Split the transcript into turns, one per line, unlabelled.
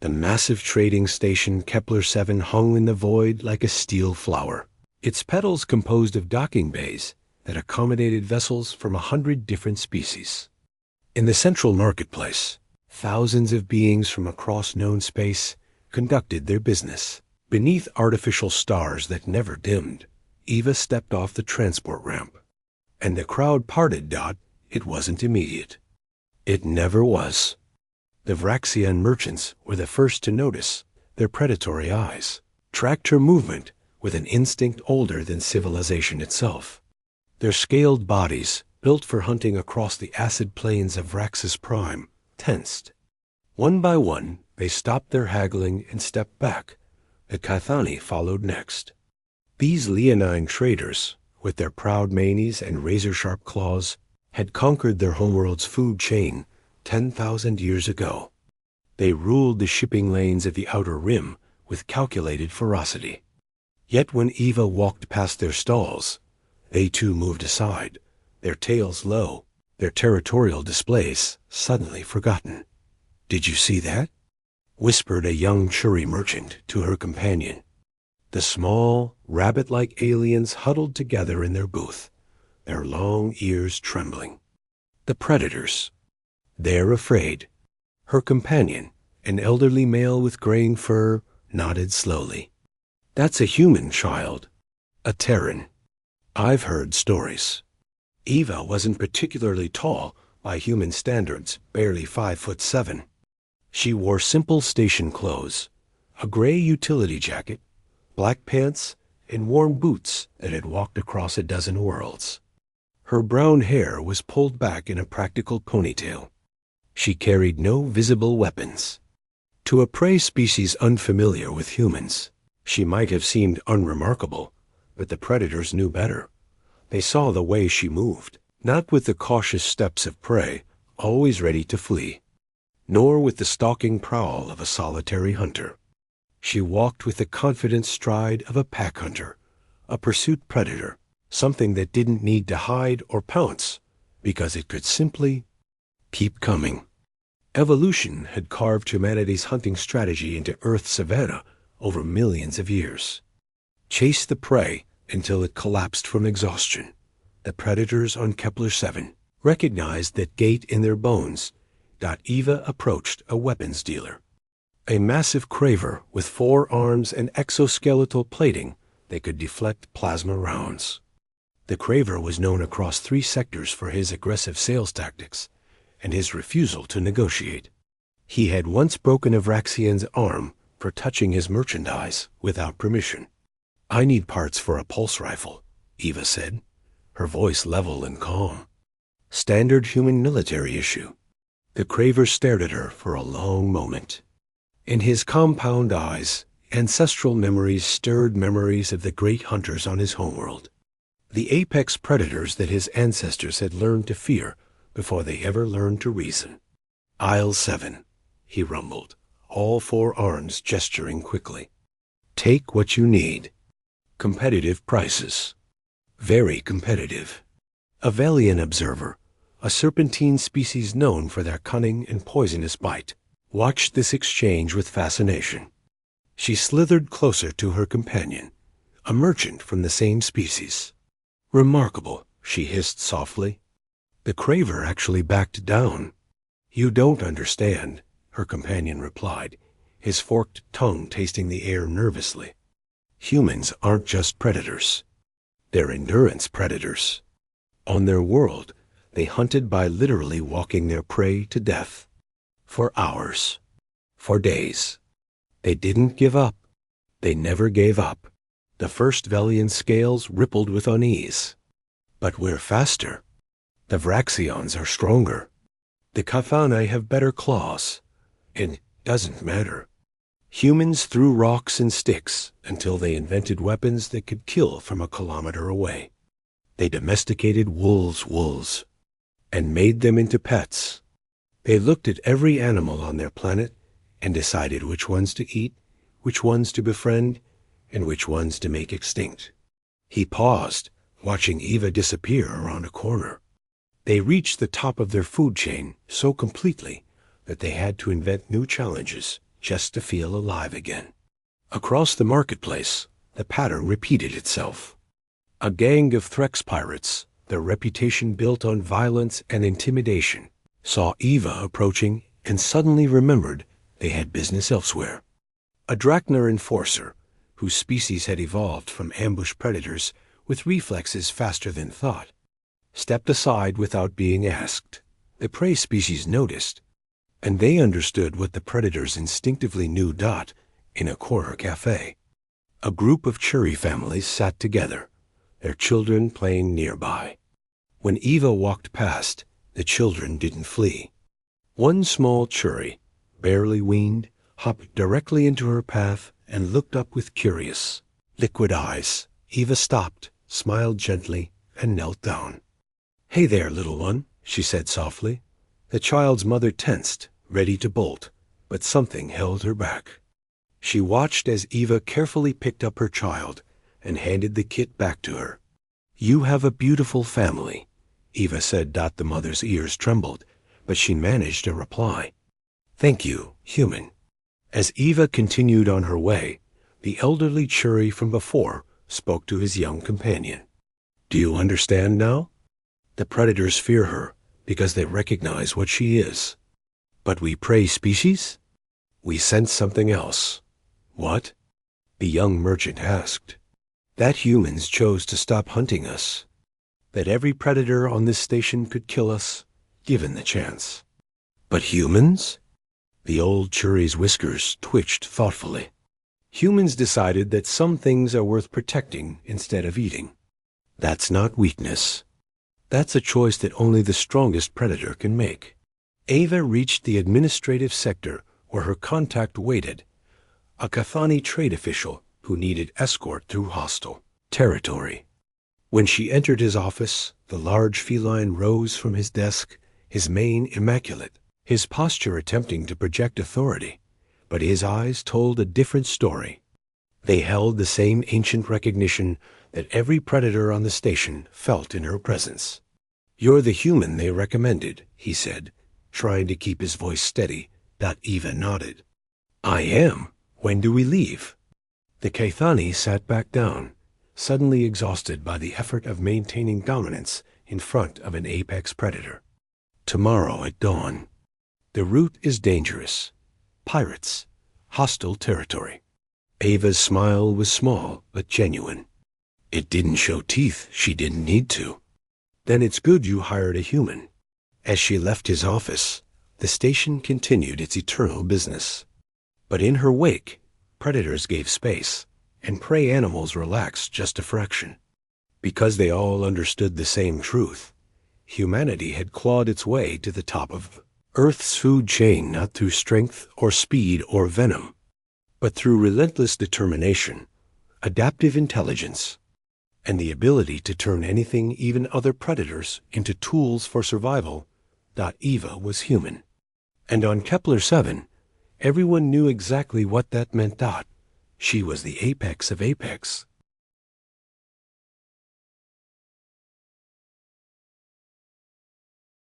The massive trading station Kepler-7 hung in the void like a steel flower, its petals composed of docking bays that accommodated vessels from 100 different species. In the central marketplace, thousands of beings from across known space conducted their business. Beneath artificial stars that never dimmed, Eva stepped off the transport ramp. And the crowd parted. It wasn't immediate. It never was. The Vraxian merchants were the first to notice. Their predatory eyes tracked her movement with an instinct older than civilization itself. Their scaled bodies, built for hunting across the acid plains of Vraxis Prime, tensed. One by one, they stopped their haggling and stepped back. The Cathani followed next. These leonine traders, with their proud manes and razor-sharp claws, had conquered their homeworld's food chain 10,000 years ago. They ruled the shipping lanes of the Outer Rim with calculated ferocity. Yet when Eva walked past their stalls, they too moved aside, their tails low, their territorial displays suddenly forgotten. "Did you see that?" whispered a young Churi merchant to her companion. The small, rabbit-like aliens huddled together in their booth, their long ears trembling. The predators. They're afraid. Her companion, an elderly male with graying fur, nodded slowly. "That's a human child. A Terran. I've heard stories." Eva wasn't particularly tall by human standards, barely 5'7". She wore simple station clothes, a gray utility jacket, black pants, and warm boots that had walked across a dozen worlds. Her brown hair was pulled back in a practical ponytail. She carried no visible weapons. To a prey species unfamiliar with humans, she might have seemed unremarkable, but the predators knew better. They saw the way she moved, not with the cautious steps of prey, always ready to flee, nor with the stalking prowl of a solitary hunter. She walked with the confident stride of a pack hunter, a pursuit predator, something that didn't need to hide or pounce, because it could simply keep coming. Evolution had carved humanity's hunting strategy into Earth's savanna over millions of years. Chase the prey until it collapsed from exhaustion. The predators on Kepler-7 recognized that gait in their bones. Eva approached a weapons dealer, a massive craver with 4 arms and exoskeletal plating that could deflect plasma rounds. The craver was known across 3 sectors for his aggressive sales tactics and his refusal to negotiate. He had once broken a Vraxian's arm for touching his merchandise without permission. "I need parts for a pulse rifle," Eva said, her voice level and calm. "Standard human military issue." The craver stared at her for a long moment. In his compound eyes, ancestral memories stirred memories of the great hunters on his homeworld, the apex predators that his ancestors had learned to fear before they ever learned to reason. "Aisle 7, he rumbled, all 4 arms gesturing quickly. "Take what you need. Competitive prices. Very competitive." A Velian observer, a serpentine species known for their cunning and poisonous bite, watched this exchange with fascination. She slithered closer to her companion, a merchant from the same species. "Remarkable," she hissed softly. The craver actually backed down. "You don't understand," her companion replied, his forked tongue tasting the air nervously. "Humans aren't just predators. They're endurance predators. On their world, they hunted by literally walking their prey to death. For hours. For days. They didn't give up. They never gave up." The first Velian scales rippled with unease. "But we're faster. The Vraxions are stronger. The Cathani have better claws. It doesn't matter. Humans threw rocks and sticks until they invented weapons that could kill from a kilometer away. They domesticated wolves, and made them into pets. They looked at every animal on their planet and decided which ones to eat, which ones to befriend, and which ones to make extinct." He paused, watching Eva disappear around a corner. They reached the top of their food chain so completely that they had to invent new challenges just to feel alive again. Across the marketplace, the pattern repeated itself. A gang of Threx pirates, their reputation built on violence and intimidation, saw Eva approaching and suddenly remembered they had business elsewhere. A Drachner enforcer, whose species had evolved from ambush predators with reflexes faster than thought, stepped aside without being asked. The prey species noticed, and they understood what the predators instinctively knew. In a corner cafe, a group of Churi families sat together, their children playing nearby. When Eva walked past, the children didn't flee. One small Churi, barely weaned, hopped directly into her path and looked up with curious, liquid eyes. Eva stopped, smiled gently, and knelt down. "Hey there, little one," she said softly. The child's mother tensed, ready to bolt, but something held her back. She watched as Eva carefully picked up her child and handed the kit back to her. "You have a beautiful family," Eva said. The mother's ears trembled, but she managed a reply. "Thank you, human." As Eva continued on her way, the elderly Churi from before spoke to his young companion. "Do you understand now? The predators fear her because they recognize what she is. But we prey species? We sense something else." "What?" the young merchant asked. "That humans chose to stop hunting us. That every predator on this station could kill us, given the chance." "But humans?" The old Churi's whiskers twitched thoughtfully. "Humans decided that some things are worth protecting instead of eating. That's not weakness. That's a choice that only the strongest predator can make." Eva reached the administrative sector where her contact waited, a Cathani trade official who needed escort through hostile territory. When she entered his office, the large feline rose from his desk, his mane immaculate, his posture attempting to project authority, but his eyes told a different story. They held the same ancient recognition that every predator on the station felt in her presence. "You're the human they recommended," he said, trying to keep his voice steady. Eva nodded. "I am. When do we leave?" The Cathani sat back down, suddenly exhausted by the effort of maintaining dominance in front of an apex predator. "Tomorrow at dawn. The route is dangerous. Pirates. Hostile territory." Ava's smile was small but genuine. It didn't show teeth. She didn't need to. "Then it's good you hired a human." As she left his office, the station continued its eternal business. But in her wake, predators gave space, and prey animals relaxed just a fraction. Because they all understood the same truth, humanity had clawed its way to the top of Earth's food chain not through strength or speed or venom, but through relentless determination, adaptive intelligence, and the ability to turn anything, even other predators, into tools for survival. Eva was human. And on Kepler 7, everyone knew exactly what that meant. She was the apex of apex.